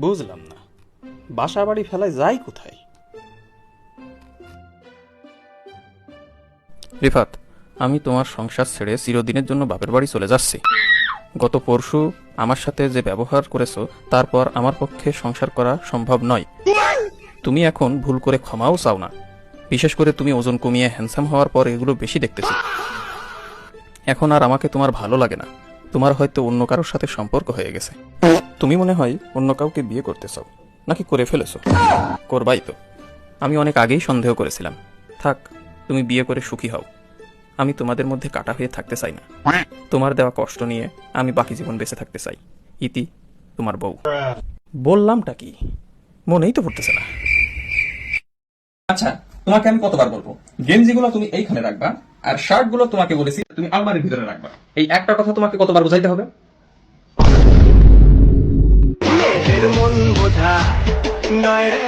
বুঝলাম না, বাসা বাড়ি ফেলায় যাই কোথায়? রিফাত, আমি তোমার সংসার ছেড়ে চিরদিনের জন্য বাপের বাড়ি চলে যাচ্ছি। গত পরশু আমার সাথে যে ব্যবহার করেছো, তারপর আমার পক্ষে সংসার করা সম্ভব নয়। তুমি এখন ভুল করে ক্ষমাও চাও না। বিশেষ করে তুমি ওজন কমিয়ে হ্যান্ডসাম হওয়ার পর এগুলো বেশি দেখতেছি। এখন আর আমাকে তোমার ভালো লাগে না। তোমার হয়তো অন্য কারোর সাথে সম্পর্ক হয়ে গেছে। তুমি মনে হয় অন্য কাউকে বিয়ে করতে চাও, নাকি করে ফেলেছো? করবাই তো। আমি অনেক আগেই সন্দেহ করেছিলাম। থাক, তুমি বিয়ে করে সুখী হও। আমি তোমাদের মধ্যে কাটা হয়ে থাকতে চাই না। তোমার দেওয়া কষ্ট নিয়ে আমি বাকি জীবন বেঁচে থাকতে চাই। ইতি, তোমার বউ। বললামটা কি? মনেই তো পড়তেছে না। আচ্ছা, তোমাকে আমি কতবার বলবো গেঞ্জিগুলো তুমি এইখানে রাখবা, আর শার্ট গুলো তোমাকে বলেছি তুমি আলমারির ভিতরে রাখবা। এই একটা কথা তোমাকে কতবার বুঝাইতে হবে? মন বোঝা নয় রে